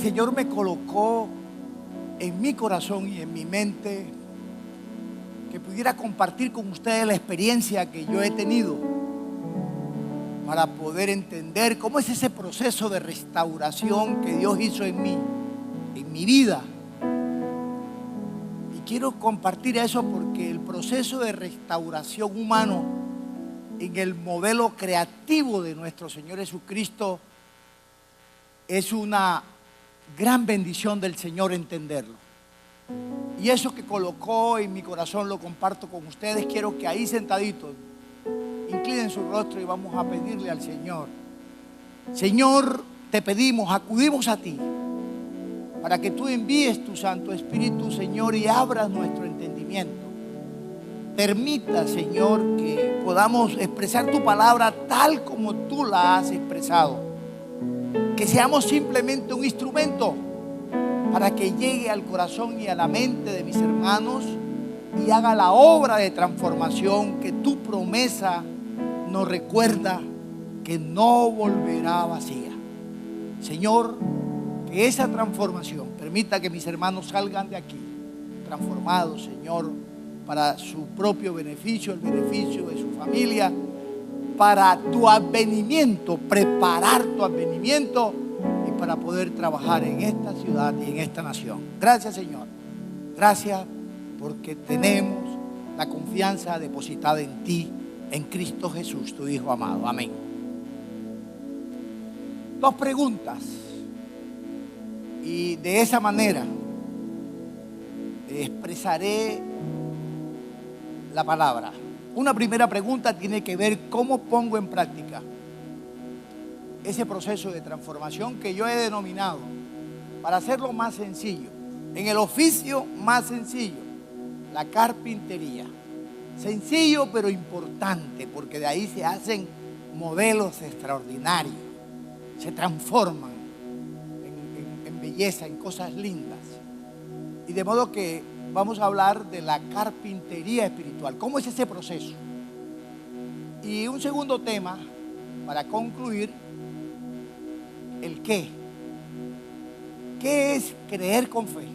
Señor me colocó en mi corazón y en mi mente que pudiera compartir con ustedes la experiencia que yo he tenido para poder entender cómo es ese proceso de restauración que Dios hizo en mí, en mi vida. Y quiero compartir eso porque el proceso de restauración humano en el modelo creativo de nuestro Señor Jesucristo es una gran bendición del Señor entenderlo. Y eso que colocó en mi corazón lo comparto con ustedes. Quiero que ahí sentaditos inclinen su rostro y vamos a pedirle al Señor. Señor, te pedimos, acudimos a ti para que tú envíes tu Santo Espíritu, Señor, y abras nuestro entendimiento. Permita, Señor, que podamos expresar tu palabra tal como tú la has expresado. Que seamos simplemente un instrumento para que llegue al corazón y a la mente de mis hermanos y haga la obra de transformación que tu promesa nos recuerda que no volverá vacía. Señor, que esa transformación permita que mis hermanos salgan de aquí transformados, Señor, para su propio beneficio, el beneficio de su familia, para tu advenimiento, preparar tu advenimiento y para poder trabajar en esta ciudad y en esta nación. Gracias, Señor. Gracias porque tenemos la confianza depositada en ti, en Cristo Jesús, tu Hijo amado. Amén. Dos preguntas. Y de esa manera expresaré la palabra. Una primera pregunta tiene que ver cómo pongo en práctica ese proceso de transformación que yo he denominado, para hacerlo más sencillo, en el oficio más sencillo, la carpintería. Sencillo pero importante, porque de ahí se hacen modelos extraordinarios, se transforman en belleza, en cosas lindas. Y de modo que vamos a hablar de la carpintería espiritual. ¿Cómo es ese proceso? Y un segundo tema, para concluir, el qué. ¿Qué es creer con fe?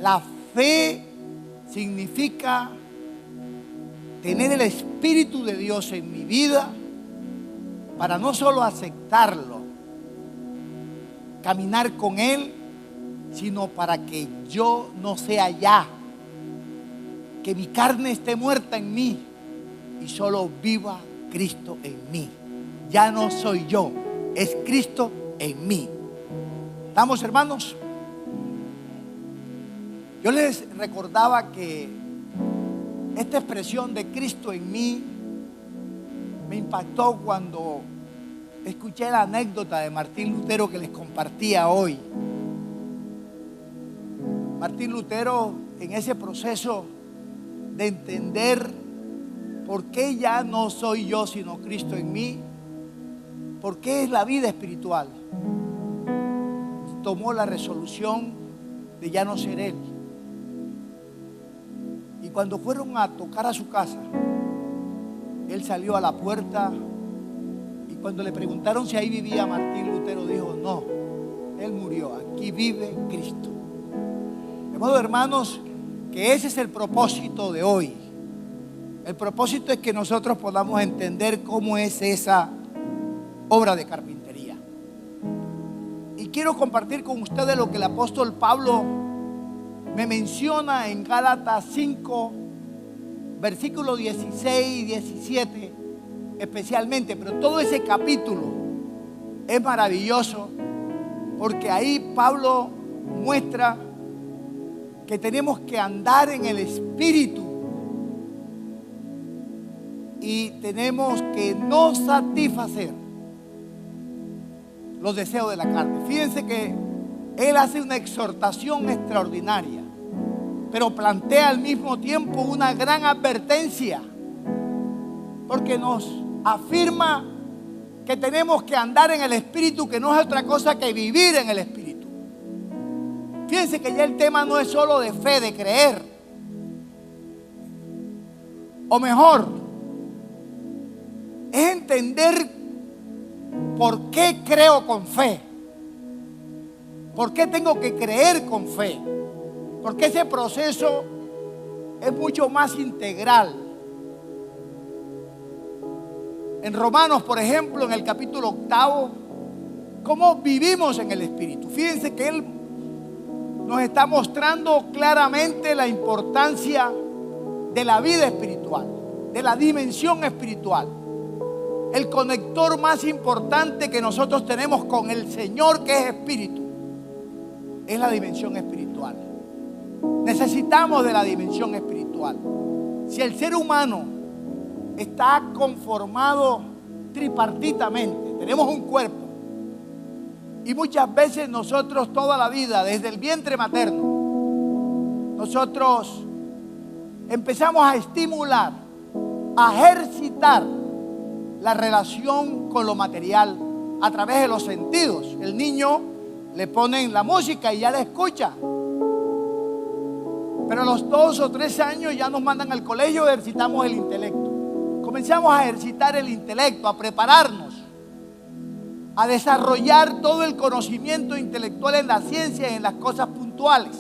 La fe significa tener el Espíritu de Dios en mi vida para no solo aceptarlo, caminar con Él, sino para que yo no sea ya, que mi carne esté muerta en mí y solo viva Cristo en mí. Ya no soy yo, es Cristo en mí. ¿Estamos, hermanos? Yo les recordaba que esta expresión de Cristo en mí me impactó cuando escuché la anécdota de Martín Lutero que les compartía hoy. Martín Lutero, en ese proceso de entender por qué ya no soy yo sino Cristo en mí, por qué es la vida espiritual, tomó la resolución de ya no ser él. Y cuando fueron a tocar a su casa, él salió a la puerta y cuando le preguntaron si ahí vivía Martín Lutero, dijo: no, él murió, aquí vive Cristo. De modo, hermanos, que ese es el propósito de hoy. El propósito es que nosotros podamos entender cómo es esa obra de carpintería. Y quiero compartir con ustedes lo que el apóstol Pablo me menciona en Gálatas 5, versículos 16 y 17 especialmente, pero todo ese capítulo es maravilloso porque ahí Pablo muestra que tenemos que andar en el Espíritu y tenemos que no satisfacer los deseos de la carne. Fíjense que él hace una exhortación extraordinaria, pero plantea al mismo tiempo una gran advertencia, porque nos afirma que tenemos que andar en el Espíritu, que no es otra cosa que vivir en el Espíritu. Fíjense que ya el tema no es solo de fe, de creer, o mejor, es entender por qué creo con fe. ¿Por qué tengo que creer con fe? Porque ese proceso es mucho más integral. En Romanos, por ejemplo, en el capítulo 8, ¿cómo vivimos en el Espíritu? Fíjense que Él nos está mostrando claramente la importancia de la vida espiritual, de la dimensión espiritual. El conector más importante que nosotros tenemos con el Señor, que es Espíritu, es la dimensión espiritual. Necesitamos de la dimensión espiritual. Si el ser humano está conformado tripartitamente, tenemos un cuerpo, y muchas veces nosotros toda la vida, desde el vientre materno, nosotros empezamos a estimular, a ejercitar la relación con lo material a través de los sentidos. El niño le ponen la música y ya la escucha. Pero a los 2 o 3 años ya nos mandan al colegio, ejercitamos el intelecto. Comenzamos a ejercitar el intelecto, a prepararnos, a desarrollar todo el conocimiento intelectual en la ciencia y en las cosas puntuales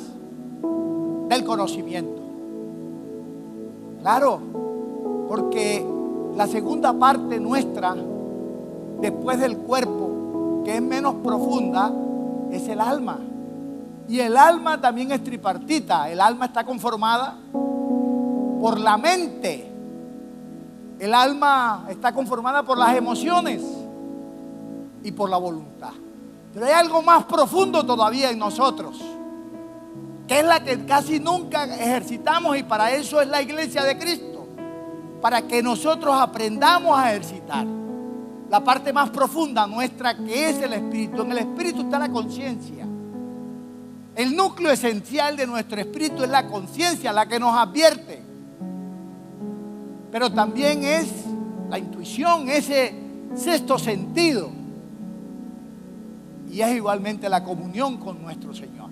del conocimiento. Claro, porque la segunda parte nuestra, después del cuerpo, que es menos profunda, es el alma. Y el alma también es tripartita. El alma está conformada por la mente. El alma está conformada por las emociones y por la voluntad. Pero hay algo más profundo todavía en nosotros, que es la que casi nunca ejercitamos, y para eso es la iglesia de Cristo, para que nosotros aprendamos a ejercitar la parte más profunda nuestra, que es el espíritu. En el espíritu está la conciencia. El núcleo esencial de nuestro espíritu es la conciencia, la que nos advierte. Pero también es la intuición, ese sexto sentido. Y es igualmente la comunión con nuestro Señor.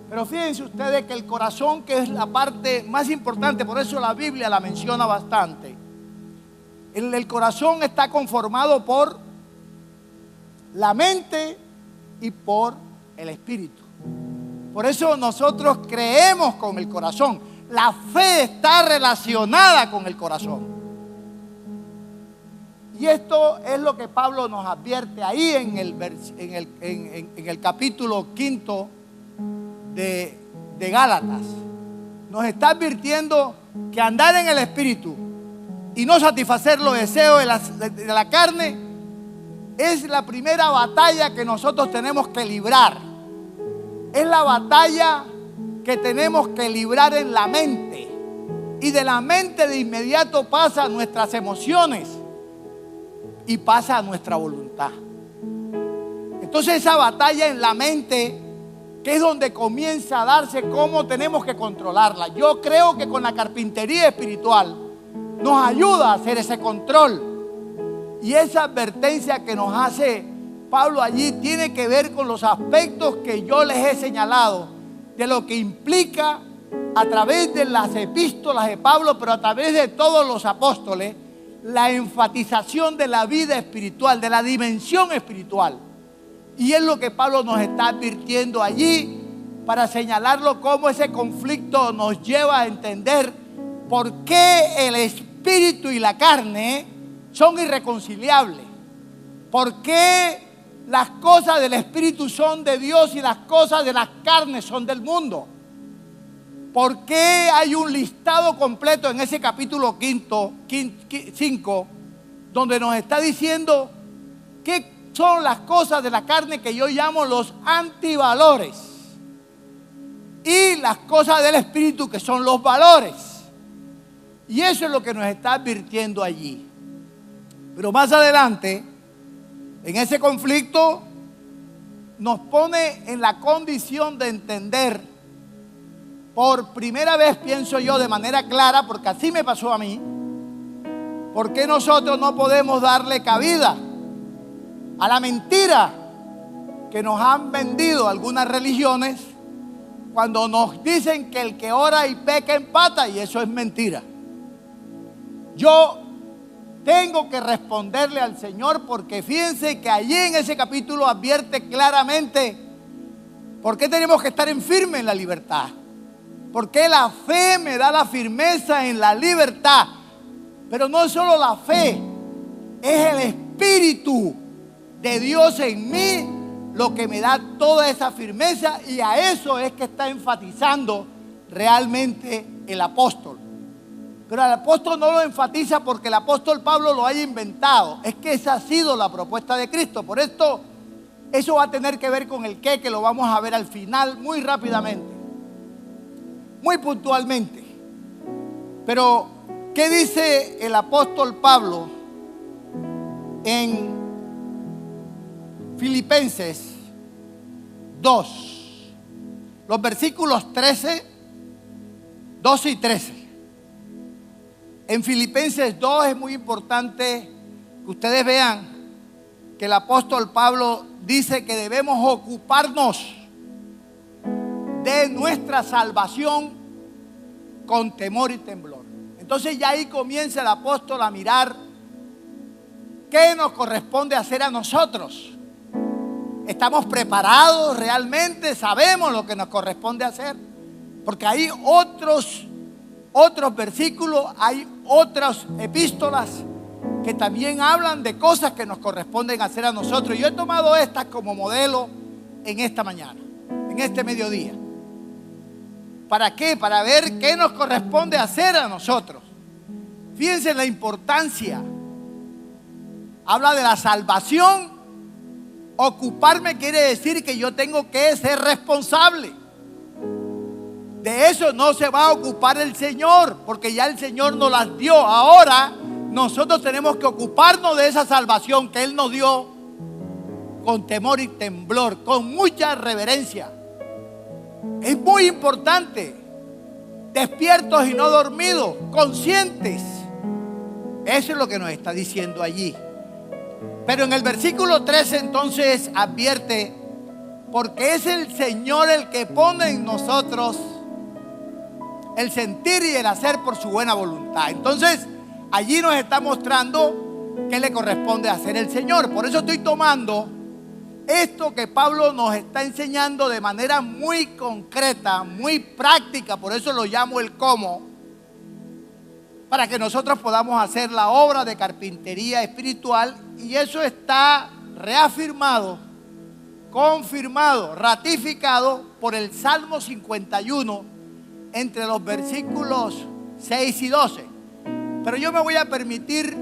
Pero fíjense ustedes que el corazón, que es la parte más importante, por eso la Biblia la menciona bastante. El corazón está conformado por la mente y por el espíritu. Por eso nosotros creemos con el corazón. La fe está relacionada con el corazón. Y esto es lo que Pablo nos advierte ahí en el capítulo 5 de Gálatas. Nos está advirtiendo que andar en el espíritu y no satisfacer los deseos de la carne es la primera batalla que nosotros tenemos que librar. Es la batalla que tenemos que librar en la mente. Y de la mente de inmediato pasa a nuestras emociones y pasa a nuestra voluntad. Entonces esa batalla en la mente, que es donde comienza a darse cómo tenemos que controlarla. Yo creo que con la carpintería espiritual nos ayuda a hacer ese control. Y esa advertencia que nos hace Pablo allí tiene que ver con los aspectos que yo les he señalado, de lo que implica a través de las epístolas de Pablo, pero a través de todos los apóstoles, la enfatización de la vida espiritual, de la dimensión espiritual. Y es lo que Pablo nos está advirtiendo allí, para señalarlo cómo ese conflicto nos lleva a entender por qué el espíritu y la carne son irreconciliables. ¿Por qué las cosas del espíritu son de Dios y las cosas de las carnes son del mundo? ¿Por qué hay un listado completo en ese capítulo 5 donde nos está diciendo qué son las cosas de la carne que yo llamo los antivalores, y las cosas del espíritu que son los valores? Y eso es lo que nos está advirtiendo allí. Pero más adelante, en ese conflicto, nos pone en la condición de entender, por primera vez pienso yo de manera clara, porque así me pasó a mí, por qué nosotros no podemos darle cabida a la mentira que nos han vendido algunas religiones, cuando nos dicen que el que ora y peca empata, y eso es mentira. Yo tengo que responderle al Señor, porque fíjense que allí en ese capítulo advierte claramente ¿Por qué tenemos que estar en firme en la libertad? Porque la fe me da la firmeza en la libertad. Pero no es solo la fe, es el Espíritu de Dios en mí lo que me da toda esa firmeza, y a eso es que está enfatizando realmente el apóstol. Pero el apóstol no lo enfatiza porque el apóstol Pablo lo haya inventado. Es que esa ha sido la propuesta de Cristo. Por esto, eso va a tener que ver con el qué, que lo vamos a ver al final muy rápidamente, muy puntualmente. Pero, ¿qué dice el apóstol Pablo en Filipenses 2? Los versículos 13, 12 y 13. En Filipenses 2 es muy importante que ustedes vean que el apóstol Pablo dice que debemos ocuparnos de nuestra salvación con temor y temblor. Entonces ya ahí comienza el apóstol a mirar qué nos corresponde hacer a nosotros. ¿Estamos preparados realmente? ¿Sabemos lo que nos corresponde hacer? Porque hay otros versículos, hay otras epístolas que también hablan de cosas que nos corresponden hacer a nosotros. Yo he tomado estas como modelo en esta mañana, en este mediodía. ¿Para qué? Para ver qué nos corresponde hacer a nosotros. Fíjense en la importancia. Habla de la salvación. Ocuparme quiere decir que yo tengo que ser responsable. De eso no se va a ocupar el Señor, porque ya el Señor nos las dio. Ahora nosotros tenemos que ocuparnos de esa salvación que Él nos dio con temor y temblor, con mucha reverencia. Es muy importante. Despiertos y no dormidos, conscientes. Eso es lo que nos está diciendo allí. Pero en el versículo 13 entonces advierte, porque es el Señor el que pone en nosotros el sentir y el hacer por su buena voluntad. Entonces allí nos está mostrando qué le corresponde hacer el Señor. Por eso estoy tomando esto que Pablo nos está enseñando de manera muy concreta, muy práctica. Por eso lo llamo el cómo, para que nosotros podamos hacer la obra de carpintería espiritual. Y eso está reafirmado, confirmado, ratificado por el Salmo 51 entre los versículos 6 y 12. Pero yo me voy a permitir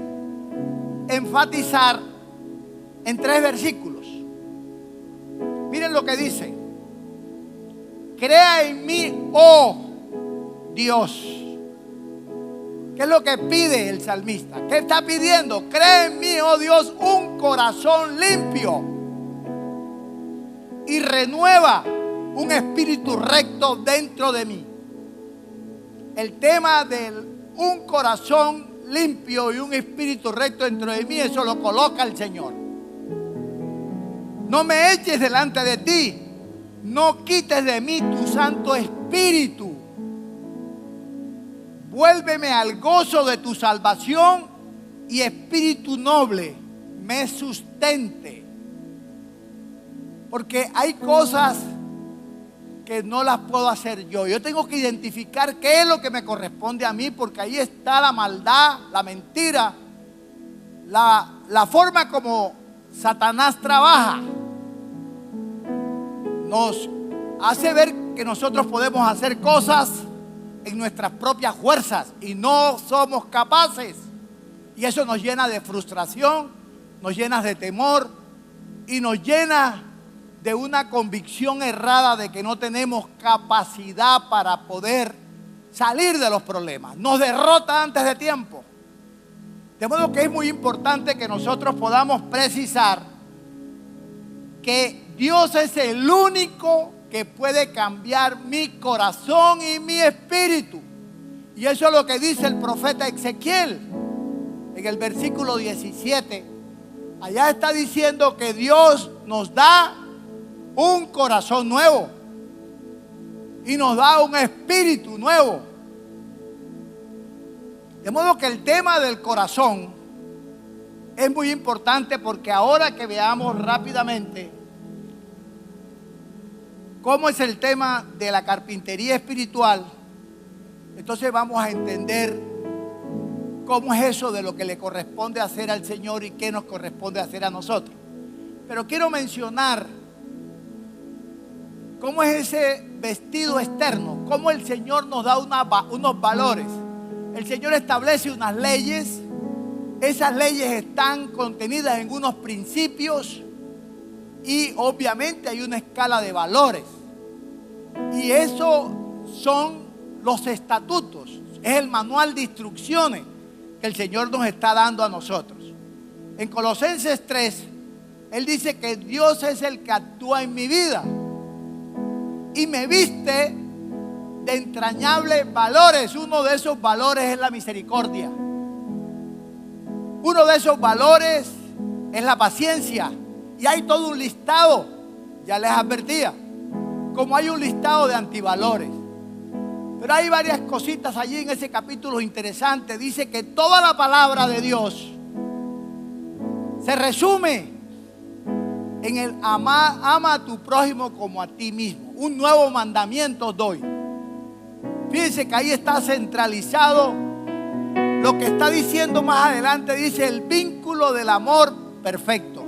enfatizar en 3 versículos. Miren lo que dice: crea en mí, oh Dios. ¿Qué es lo que pide el salmista? ¿Qué está pidiendo? Crea en mí, oh Dios, un corazón limpio y renueva un espíritu recto dentro de mí. El tema de un corazón limpio y un espíritu recto dentro de mí, eso lo coloca el Señor. No me eches delante de ti, no quites de mí tu Santo Espíritu. Vuélveme al gozo de tu salvación y espíritu noble me sustente. Porque hay cosas que no las puedo hacer yo. Yo tengo que identificar qué es lo que me corresponde a mí, porque ahí está la maldad, la mentira, la forma como Satanás trabaja. Nos hace ver que nosotros podemos hacer cosas en nuestras propias fuerzas y no somos capaces. Y eso nos llena de frustración, nos llena de temor y nos llena de una convicción errada de que no tenemos capacidad para poder salir de los problemas. Nos derrota antes de tiempo. De modo que es muy importante que nosotros podamos precisar que Dios es el único que puede cambiar mi corazón y mi espíritu. Y eso es lo que dice el profeta Ezequiel en el versículo 17. Allá está diciendo que Dios nos da un corazón nuevo y nos da un espíritu nuevo. De modo que el tema del corazón es muy importante, porque ahora que veamos rápidamente cómo es el tema de la carpintería espiritual, entonces vamos a entender cómo es eso de lo que le corresponde hacer al Señor y qué nos corresponde hacer a nosotros. Pero quiero mencionar cómo es ese vestido externo, cómo el Señor nos da unos valores. El Señor establece unas leyes, esas leyes están contenidas en unos principios y obviamente hay una escala de valores. Y eso son los estatutos, es el manual de instrucciones que el Señor nos está dando a nosotros. En Colosenses 3, Él dice que Dios es el que actúa en mi vida y me viste de entrañables valores. Uno de esos valores es la misericordia. Uno de esos valores es la paciencia. Y hay todo un listado, ya les advertía, como hay un listado de antivalores. Pero hay varias cositas allí en ese capítulo interesante. Dice que toda la palabra de Dios se resume en el ama a tu prójimo como a ti mismo. Un nuevo mandamiento os doy. Fíjense que ahí está centralizado lo que está diciendo más adelante. Dice el vínculo del amor perfecto.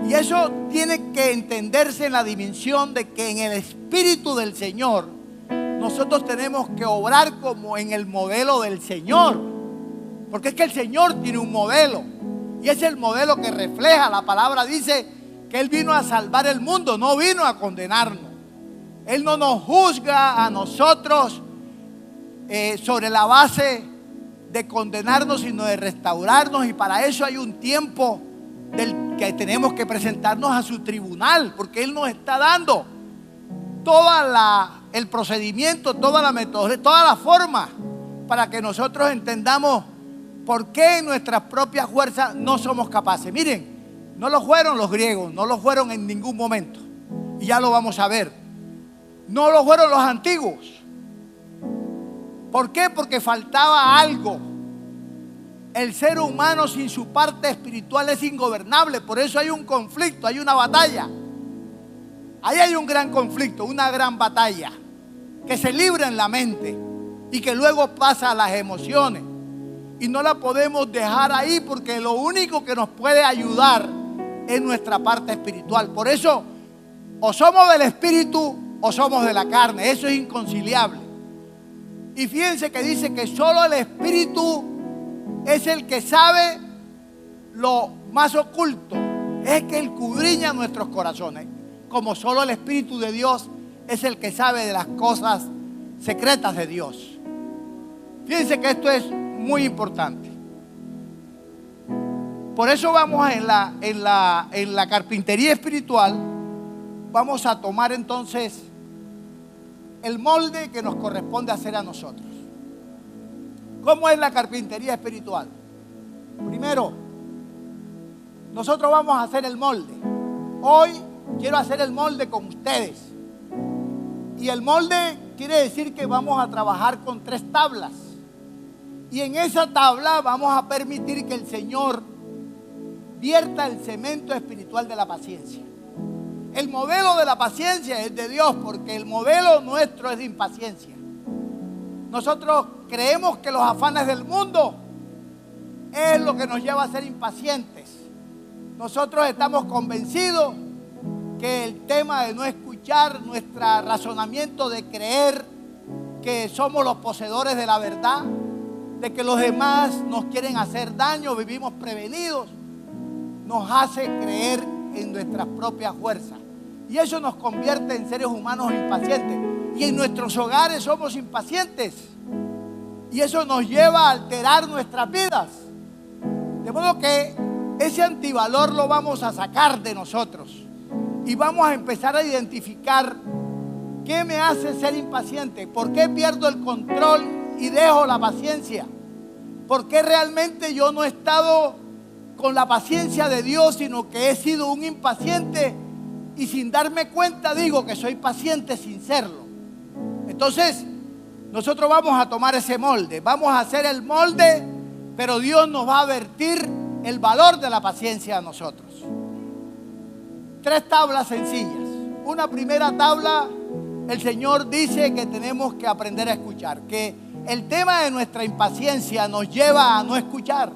Y eso tiene que entenderse en la dimensión de que en el Espíritu del Señor nosotros tenemos que obrar como en el modelo del Señor. Porque es que el Señor tiene un modelo. Y es el modelo que refleja. La palabra dice que Él vino a salvar el mundo, no vino a condenarnos. Él no nos juzga a nosotros sobre la base de condenarnos, sino de restaurarnos. Y para eso hay un tiempo del que tenemos que presentarnos a su tribunal, porque Él nos está dando el procedimiento, toda la metodología, toda la forma para que nosotros entendamos por qué en nuestras propias fuerzas no somos capaces. Miren, no lo fueron los griegos, no lo fueron en ningún momento, y ya lo vamos a ver. No lo fueron los antiguos. ¿Por qué? Porque faltaba algo. El ser humano sin su parte espiritual es ingobernable. Por eso hay un conflicto, hay una batalla. Ahí hay un gran conflicto, una gran batalla que se libra en la mente y que luego pasa a las emociones. Y no la podemos dejar ahí porque lo único que nos puede ayudar es nuestra parte espiritual. Por eso, o somos del espíritu o somos de la carne. Eso es inconciliable. Y fíjense que dice que solo el espíritu es el que sabe lo más oculto. Es que Él escudriña nuestros corazones. Como solo el Espíritu de Dios es el que sabe de las cosas secretas de Dios. Fíjense que esto es muy importante. Por eso vamos en la carpintería espiritual. Vamos a tomar entonces el molde que nos corresponde hacer a nosotros. ¿Cómo es la carpintería espiritual? Primero, nosotros vamos a hacer el molde. Hoy quiero hacer el molde con ustedes. Y el molde quiere decir que vamos a trabajar con 3 tablas. Y en esa tabla vamos a permitir que el Señor vierta el cemento espiritual de la paciencia. El modelo de la paciencia es de Dios, porque el modelo nuestro es de impaciencia. Nosotros creemos que los afanes del mundo es lo que nos lleva a ser impacientes. Nosotros estamos convencidos que el tema de no escuchar, nuestro razonamiento de creer que somos los poseedores de la verdad, de que los demás nos quieren hacer daño, vivimos prevenidos, nos hace creer en nuestras propias fuerzas. Y eso nos convierte en seres humanos impacientes. Y en nuestros hogares somos impacientes. Y eso nos lleva a alterar nuestras vidas. De modo que ese antivalor lo vamos a sacar de nosotros. Y vamos a empezar a identificar qué me hace ser impaciente. ¿Por qué pierdo el control y dejo la paciencia? ¿Por qué realmente yo no he estado con la paciencia de Dios, sino que he sido un impaciente? Y sin darme cuenta digo que soy paciente sin serlo. Entonces, nosotros vamos a tomar ese molde. Vamos a hacer el molde, pero Dios nos va a advertir el valor de la paciencia a nosotros. 3 tablas sencillas. una primera tabla, el Señor dice que tenemos que aprender a escuchar, que el tema de nuestra impaciencia nos lleva a no escuchar.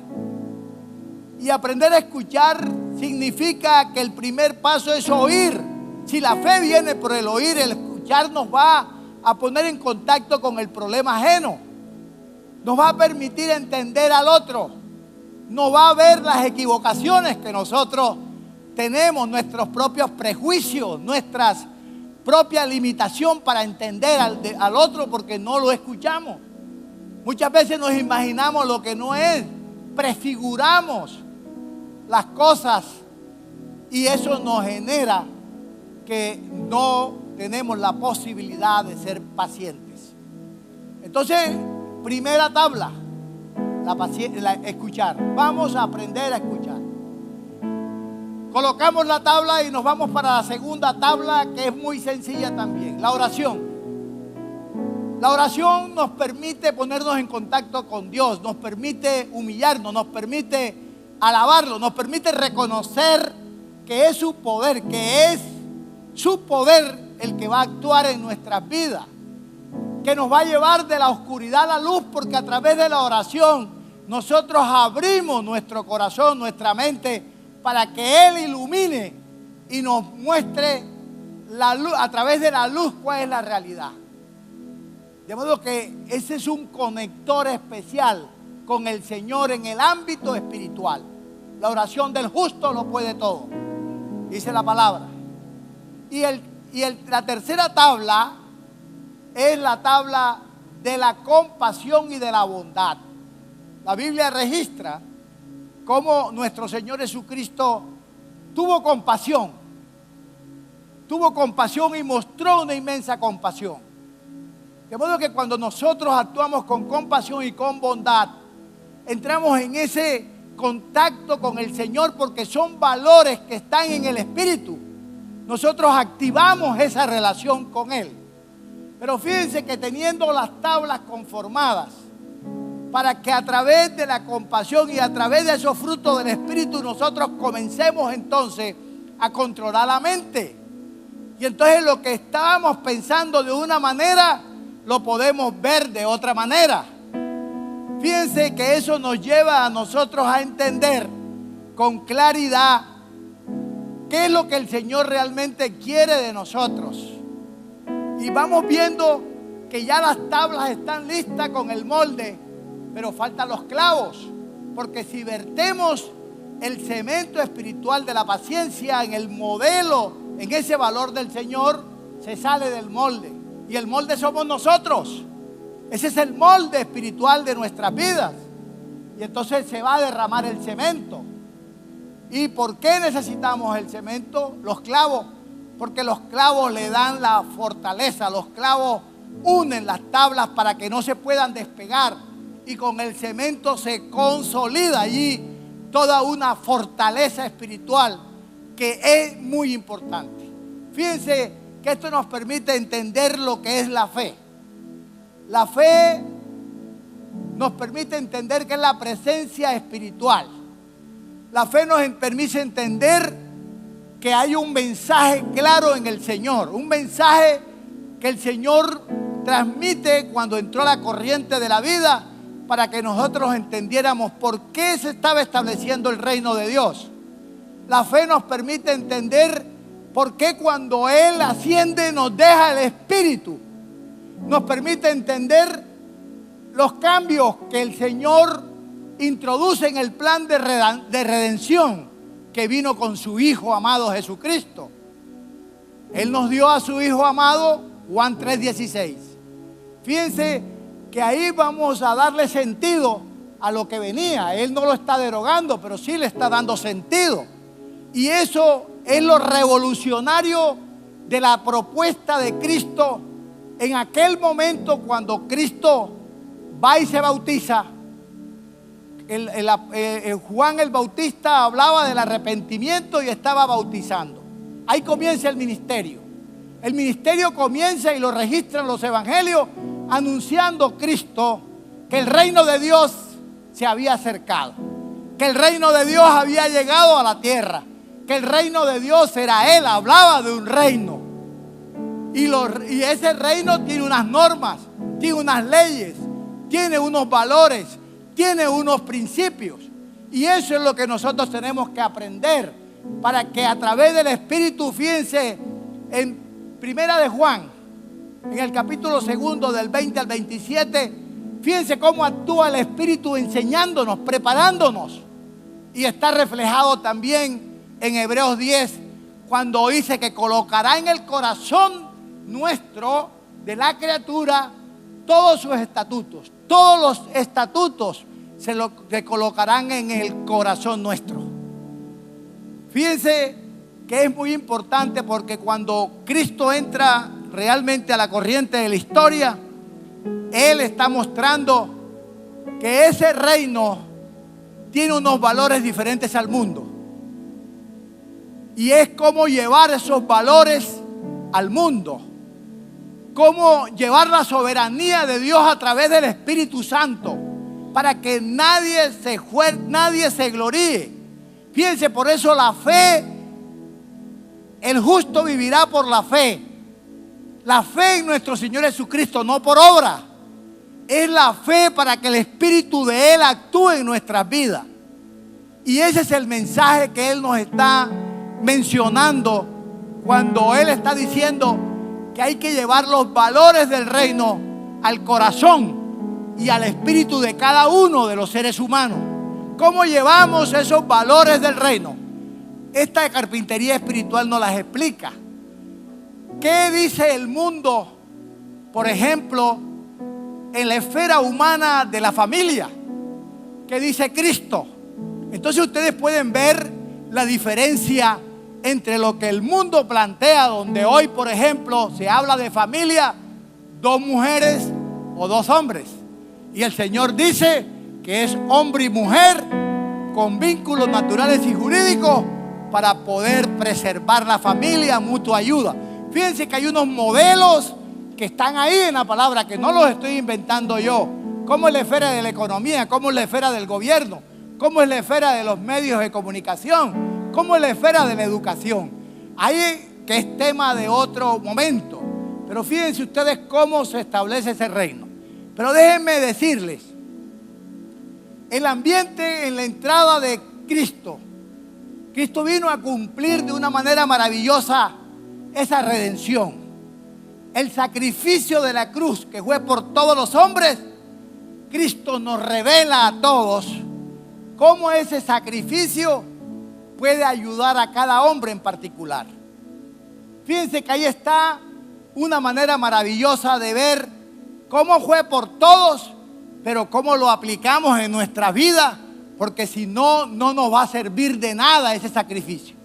Y aprender a escuchar significa que el primer paso es oír. Si la fe viene por el oír, el escuchar nos va a poner en contacto con el problema ajeno. Nos va a permitir entender al otro. Nos va a ver las equivocaciones que nosotros tenemos, nuestros propios prejuicios, nuestras propias limitaciones para entender al otro porque no lo escuchamos. Muchas veces nos imaginamos lo que no es, prefiguramos las cosas y eso nos genera que no tenemos la posibilidad de ser pacientes. Entonces, primera tabla, escuchar. Vamos a aprender a escuchar. Colocamos la tabla y nos vamos para la segunda tabla, que es muy sencilla también, la oración. La oración nos permite ponernos en contacto con Dios, nos permite humillarnos, nos permite alabarlo, nos permite reconocer que es su poder, que es su poder el que va a actuar en nuestras vidas, que nos va a llevar de la oscuridad a la luz, porque a través de la oración nosotros abrimos nuestro corazón, nuestra mente, para que Él ilumine y nos muestre la luz, a través de la luz, cuál es la realidad. De modo que ese es un conector especial con el Señor en el ámbito espiritual. La oración del justo lo puede todo, dice la palabra. La tercera tabla es la tabla de la compasión y de la bondad. La Biblia registra cómo nuestro Señor Jesucristo tuvo compasión y mostró una inmensa compasión. De modo que cuando nosotros actuamos con compasión y con bondad, entramos en ese contacto con el Señor porque son valores que están en el Espíritu. Nosotros activamos esa relación con Él. Pero fíjense que teniendo las tablas conformadas, para que a través de la compasión y a través de esos frutos del Espíritu nosotros comencemos entonces a controlar la mente. Y entonces lo que estábamos pensando de una manera, lo podemos ver de otra manera. Fíjense que eso nos lleva a nosotros a entender con claridad qué es lo que el Señor realmente quiere de nosotros. Y vamos viendo que ya las tablas están listas con el molde, pero faltan los clavos, porque si vertemos el cemento espiritual de la paciencia en el modelo, en ese valor del Señor, se sale del molde. Y el molde somos nosotros. Ese es el molde espiritual de nuestras vidas. Y entonces se va a derramar el cemento. ¿Y por qué necesitamos el cemento? Los clavos. Porque los clavos le dan la fortaleza. Los clavos unen las tablas para que no se puedan despegar. Y con el cemento se consolida allí toda una fortaleza espiritual que es muy importante. Fíjense que esto nos permite entender lo que es la fe. La fe nos permite entender que es la presencia espiritual. La fe nos permite entender que hay un mensaje claro en el Señor, un mensaje que el Señor transmite cuando entró la corriente de la vida, para que nosotros entendiéramos por qué se estaba estableciendo el reino de Dios. La fe nos permite entender por qué cuando Él asciende nos deja el Espíritu. Nos permite entender los cambios que el Señor introduce en el plan de redención que vino con su Hijo amado Jesucristo. Él nos dio a su Hijo amado, Juan 3:16. Fíjense que ahí vamos a darle sentido a lo que venía. Él no lo está derogando, pero sí le está dando sentido. Y eso es lo revolucionario de la propuesta de Cristo en aquel momento cuando Cristo va y se bautiza. Juan el Bautista hablaba del arrepentimiento y estaba bautizando. Ahí comienza el ministerio. El ministerio comienza y lo registran los evangelios anunciando Cristo que el reino de Dios se había acercado, que el reino de Dios había llegado a la tierra, que el reino de Dios era Él, hablaba de un reino. Y ese reino tiene unas normas, tiene unas leyes, tiene unos valores, tiene unos principios. Y eso es lo que nosotros tenemos que aprender para que a través del Espíritu, fíjense, en Primera de Juan, en el capítulo 2, del 20 al 27, fíjense cómo actúa el Espíritu enseñándonos, preparándonos. Y está reflejado también en Hebreos 10, cuando dice que colocará en el corazón nuestro, de la criatura, todos sus estatutos. Todos los estatutos se colocarán en el corazón nuestro. Fíjense que es muy importante, porque cuando Cristo entra realmente a la corriente de la historia, Él está mostrando que ese reino tiene unos valores diferentes al mundo. Y es cómo llevar esos valores al mundo. Cómo llevar la soberanía de Dios a través del Espíritu Santo, para que nadie se gloríe. Fíjense, por eso la fe, el justo vivirá por la fe. La fe en nuestro Señor Jesucristo, no por obra. Es la fe para que el Espíritu de Él actúe en nuestras vidas. Y ese es el mensaje que Él nos está mencionando cuando Él está diciendo que hay que llevar los valores del reino al corazón y al espíritu de cada uno de los seres humanos. ¿Cómo llevamos esos valores del reino? Esta carpintería espiritual nos las explica. ¿Qué dice el mundo, por ejemplo, en la esfera humana de la familia? ¿Qué dice Cristo? Entonces ustedes pueden ver la diferencia entre lo que el mundo plantea, donde hoy, por ejemplo, se habla de familia, 2 mujeres o 2 hombres. Y el Señor dice que es hombre y mujer con vínculos naturales y jurídicos para poder preservar la familia, mutua ayuda. Fíjense que hay unos modelos que están ahí en la palabra, que no los estoy inventando yo. Como es la esfera de la economía, como es la esfera del gobierno, como es la esfera de los medios de comunicación, como es la esfera de la educación. Ahí que es tema de otro momento. Pero fíjense ustedes cómo se establece ese reino. Pero déjenme decirles, el ambiente en la entrada de Cristo, Cristo vino a cumplir de una manera maravillosa esa redención. El sacrificio de la cruz que fue por todos los hombres, Cristo nos revela a todos cómo ese sacrificio puede ayudar a cada hombre en particular. Fíjense que ahí está una manera maravillosa de ver cómo fue por todos, pero cómo lo aplicamos en nuestra vida, porque si no, no nos va a servir de nada ese sacrificio.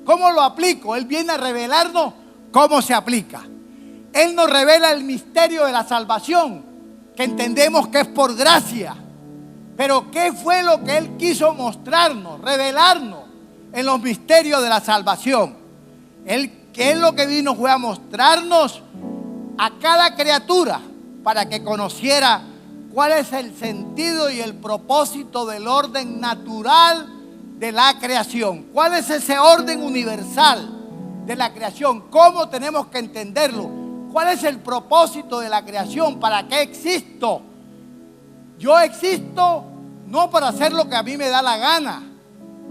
¿Cómo lo aplico? Él viene a revelarnos cómo se aplica. Él nos revela el misterio de la salvación, que entendemos que es por gracia. Pero ¿qué fue lo que Él quiso mostrarnos, revelarnos en los misterios de la salvación? ¿Qué es lo que vino? Fue a mostrarnos a cada criatura para que conociera cuál es el sentido y el propósito del orden natural de la creación. ¿Cuál es ese orden universal de la creación? ¿Cómo tenemos que entenderlo? ¿Cuál es el propósito de la creación? ¿Para qué existo? Yo existo no para hacer lo que a mí me da la gana,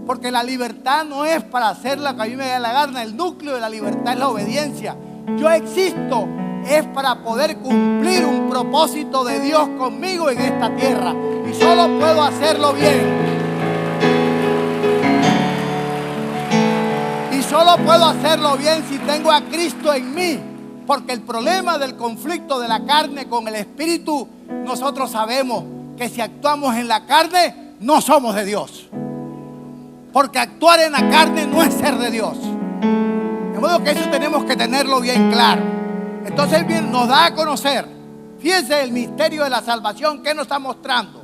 porque la libertad no es para hacer lo que a mí me da la gana. El núcleo de la libertad es la obediencia. Yo existo es para poder cumplir un propósito de Dios conmigo en esta tierra, y solo puedo hacerlo bien. Y solo puedo hacerlo bien si tengo a Cristo en mí, porque el problema del conflicto de la carne con el espíritu, nosotros sabemos que si actuamos en la carne no somos de Dios, porque actuar en la carne no es ser de Dios. De modo que eso tenemos que tenerlo bien claro. Entonces Él bien nos da a conocer, fíjense el misterio de la salvación que nos está mostrando.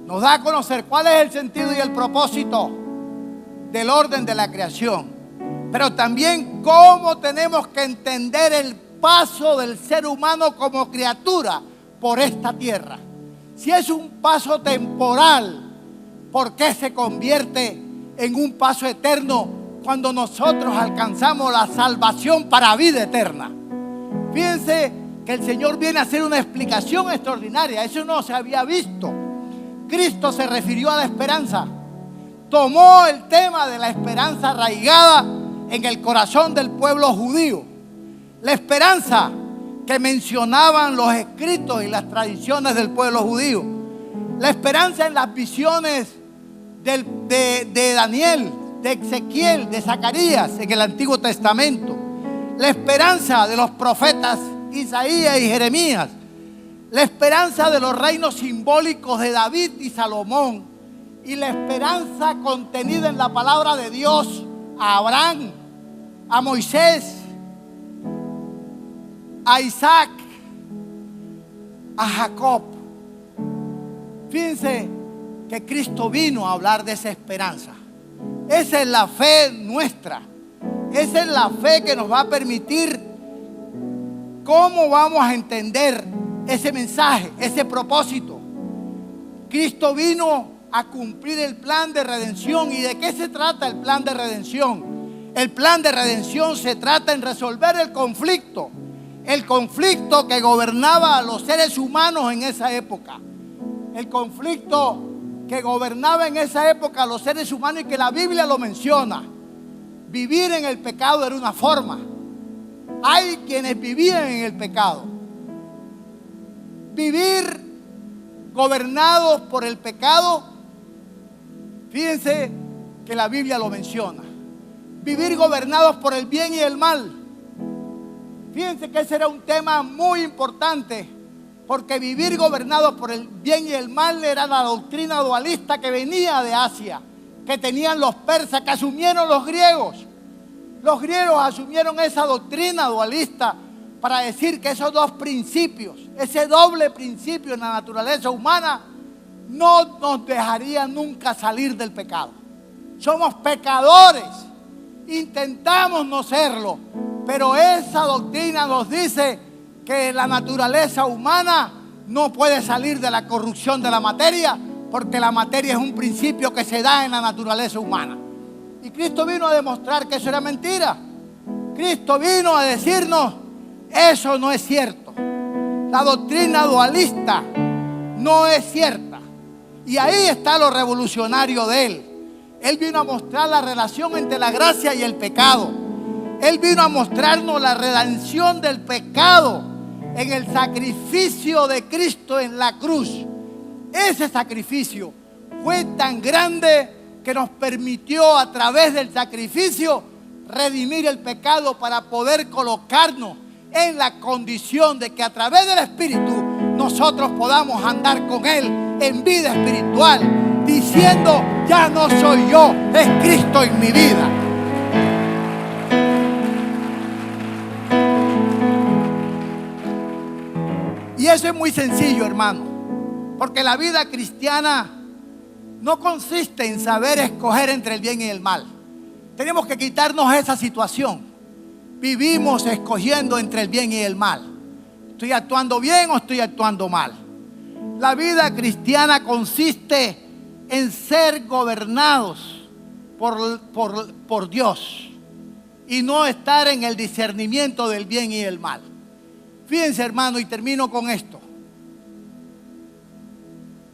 Nos da a conocer cuál es el sentido y el propósito del orden de la creación, pero también cómo tenemos que entender el paso del ser humano como criatura por esta tierra. Si es un paso temporal, ¿por qué se convierte en un paso eterno cuando nosotros alcanzamos la salvación para vida eterna? Fíjense que el Señor viene a hacer una explicación extraordinaria. Eso no se había visto. Cristo se refirió a la esperanza. Tomó el tema de la esperanza arraigada en el corazón del pueblo judío. La esperanza que mencionaban los escritos y las tradiciones del pueblo judío. La esperanza en las visiones de Daniel, de Ezequiel, de Zacarías en el Antiguo Testamento. La esperanza de los profetas Isaías y Jeremías. La esperanza de los reinos simbólicos de David y Salomón. Y la esperanza contenida en la palabra de Dios a Abraham, a Moisés, a Isaac, a Jacob. Fíjense que Cristo vino a hablar de esa esperanza. Esa es la fe nuestra. Esa es la fe que nos va a permitir cómo vamos a entender ese mensaje, ese propósito. Cristo vino a cumplir el plan de redención. ¿Y de qué se trata el plan de redención? El plan de redención se trata en resolver el conflicto que gobernaba a los seres humanos en esa época. El conflicto que gobernaba en esa época a los seres humanos y que la Biblia lo menciona. Vivir en el pecado era una forma. Hay quienes vivían en el pecado. Vivir gobernados por el pecado, fíjense que la Biblia lo menciona. Vivir gobernados por el bien y el mal. Fíjense que ese era un tema muy importante, porque vivir gobernados por el bien y el mal era la doctrina dualista que venía de Asia, que tenían los persas, que asumieron los griegos. Los griegos asumieron esa doctrina dualista para decir que esos dos principios, ese doble principio en la naturaleza humana, no nos dejaría nunca salir del pecado. Somos pecadores, intentamos no serlo, pero esa doctrina nos dice que la naturaleza humana no puede salir de la corrupción de la materia, porque la materia es un principio que se da en la naturaleza humana. Y Cristo vino a demostrar que eso era mentira. Cristo vino a decirnos, eso no es cierto. La doctrina dualista no es cierta. Y ahí está lo revolucionario de Él. Él vino a mostrar la relación entre la gracia y el pecado. Él vino a mostrarnos la redención del pecado en el sacrificio de Cristo en la cruz. Ese sacrificio fue tan grande que nos permitió a través del sacrificio redimir el pecado para poder colocarnos en la condición de que a través del Espíritu nosotros podamos andar con Él en vida espiritual, diciendo, ya no soy yo, es Cristo en mi vida. Y eso es muy sencillo, hermano, porque la vida cristiana no consiste en saber escoger entre el bien y el mal. Tenemos que quitarnos esa situación. Vivimos escogiendo entre el bien y el mal. ¿Estoy actuando bien o estoy actuando mal? La vida cristiana consiste en ser gobernados por Dios y no estar en el discernimiento del bien y el mal. Fíjense, hermano, y termino con esto.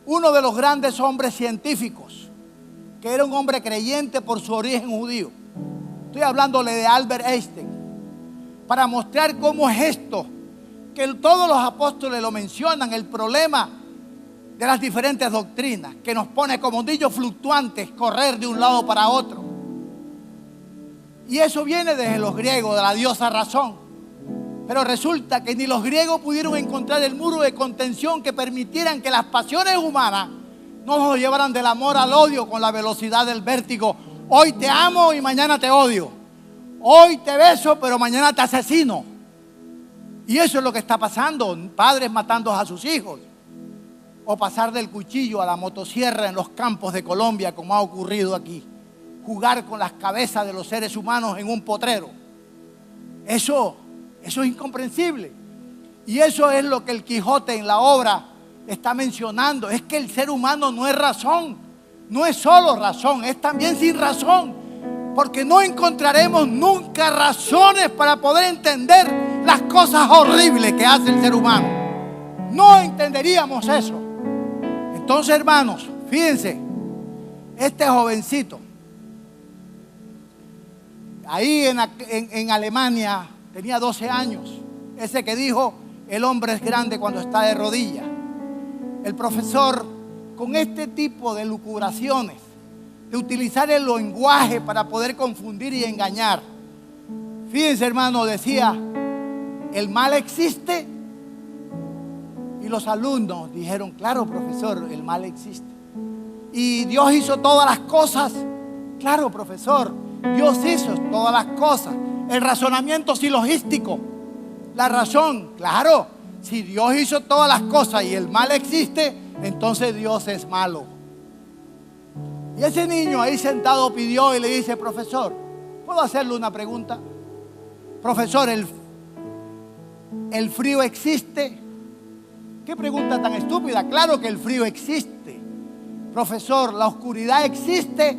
Uno de los grandes hombres científicos, que era un hombre creyente por su origen judío, estoy hablándole de Albert Einstein, para mostrar cómo es esto, que todos los apóstoles lo mencionan, el problema de las diferentes doctrinas, que nos pone como ondillos fluctuantes, correr de un lado para otro. Y eso viene desde los griegos, de la diosa razón. Pero resulta que ni los griegos pudieron encontrar el muro de contención que permitieran que las pasiones humanas no nos llevaran del amor al odio con la velocidad del vértigo. Hoy te amo y mañana te odio. Hoy te beso pero mañana te asesino. Y eso es lo que está pasando. Padres matando a sus hijos. O pasar del cuchillo a la motosierra en los campos de Colombia, como ha ocurrido aquí. Jugar con las cabezas de los seres humanos en un potrero. Eso es incomprensible. Y eso es lo que el Quijote en la obra está mencionando. Es que el ser humano no es razón. No es solo razón, es también sin razón. Porque no encontraremos nunca razones para poder entender las cosas horribles que hace el ser humano. No entenderíamos eso. Entonces, hermanos, fíjense, este jovencito, ahí en Alemania, tenía 12 años. Ese que dijo, el hombre es grande cuando está de rodillas. El profesor, con este tipo de lucubraciones, de utilizar el lenguaje para poder confundir y engañar. Fíjense, hermano, decía, el mal existe. Y los alumnos dijeron, claro, profesor, el mal existe. Y Dios hizo todas las cosas. Claro, profesor, Dios hizo todas las cosas. El razonamiento silogístico, la razón, claro, si Dios hizo todas las cosas y el mal existe, entonces Dios es malo. Y ese niño ahí sentado pidió y le dice, profesor, ¿puedo hacerle una pregunta? Profesor, ¿el frío existe? ¿Qué pregunta tan estúpida? Claro que el frío existe. Profesor, ¿la oscuridad existe?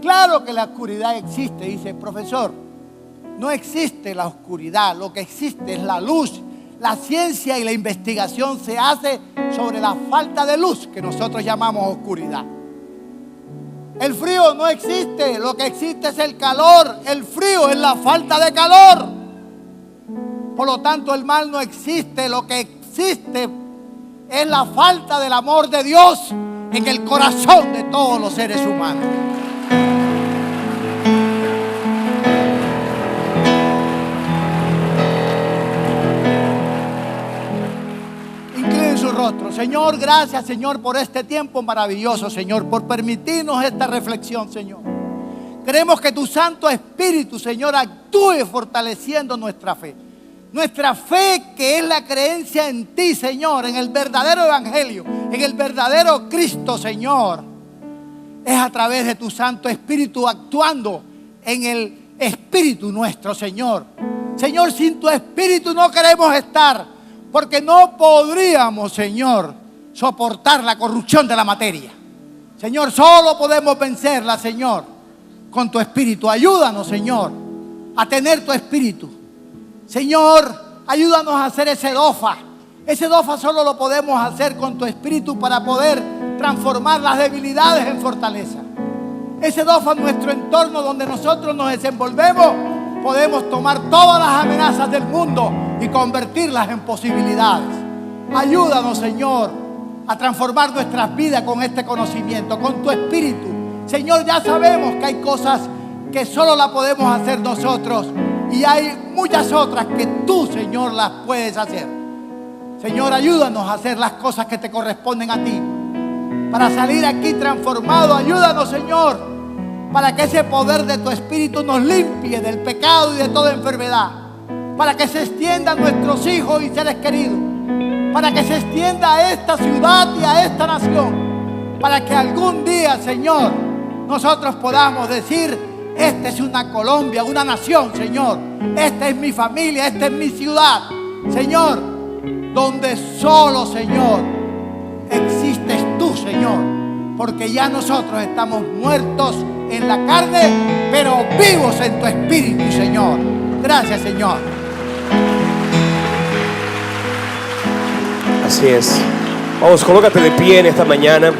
Claro que la oscuridad existe. Dice, profesor, no existe la oscuridad, lo que existe es la luz. La ciencia y la investigación se hace sobre la falta de luz que nosotros llamamos oscuridad. El frío no existe, lo que existe es el calor. El frío es la falta de calor. Por lo tanto, el mal no existe, lo que existe es la falta del amor de Dios en el corazón de todos los seres humanos. Inclinen su rostro. Señor, gracias, Señor, por este tiempo maravilloso, Señor, por permitirnos esta reflexión, Señor. Queremos que tu Santo Espíritu, Señor, actúe fortaleciendo nuestra fe. Nuestra fe, que es la creencia en ti, Señor, en el verdadero evangelio, en el verdadero Cristo, Señor, es a través de tu Santo Espíritu actuando en el espíritu nuestro, Señor. Señor, sin tu Espíritu no queremos estar, porque no podríamos, Señor, soportar la corrupción de la materia. Señor, solo podemos vencerla, Señor, con tu Espíritu. Ayúdanos, Señor, a tener tu Espíritu. Señor, ayúdanos a hacer ese dofa. Ese dofa solo lo podemos hacer con tu Espíritu para poder transformar las debilidades en fortaleza. Ese dofa en nuestro entorno donde nosotros nos desenvolvemos, podemos tomar todas las amenazas del mundo y convertirlas en posibilidades. Ayúdanos, Señor, a transformar nuestras vidas con este conocimiento, con tu Espíritu. Señor, ya sabemos que hay cosas que solo las podemos hacer nosotros. Y hay muchas otras que tú, Señor, las puedes hacer. Señor, ayúdanos a hacer las cosas que te corresponden a ti. Para salir aquí transformados, ayúdanos, Señor, para que ese poder de tu Espíritu nos limpie del pecado y de toda enfermedad. Para que se extienda a nuestros hijos y seres queridos. Para que se extienda a esta ciudad y a esta nación. Para que algún día, Señor, nosotros podamos decir: esta es una Colombia, una nación, Señor. Esta es mi familia, esta es mi ciudad, Señor, donde solo, Señor, existes tú, Señor. Porque ya nosotros estamos muertos en la carne, pero vivos en tu Espíritu, Señor. Gracias, Señor. Así es. Vamos, colócate de pie en esta mañana.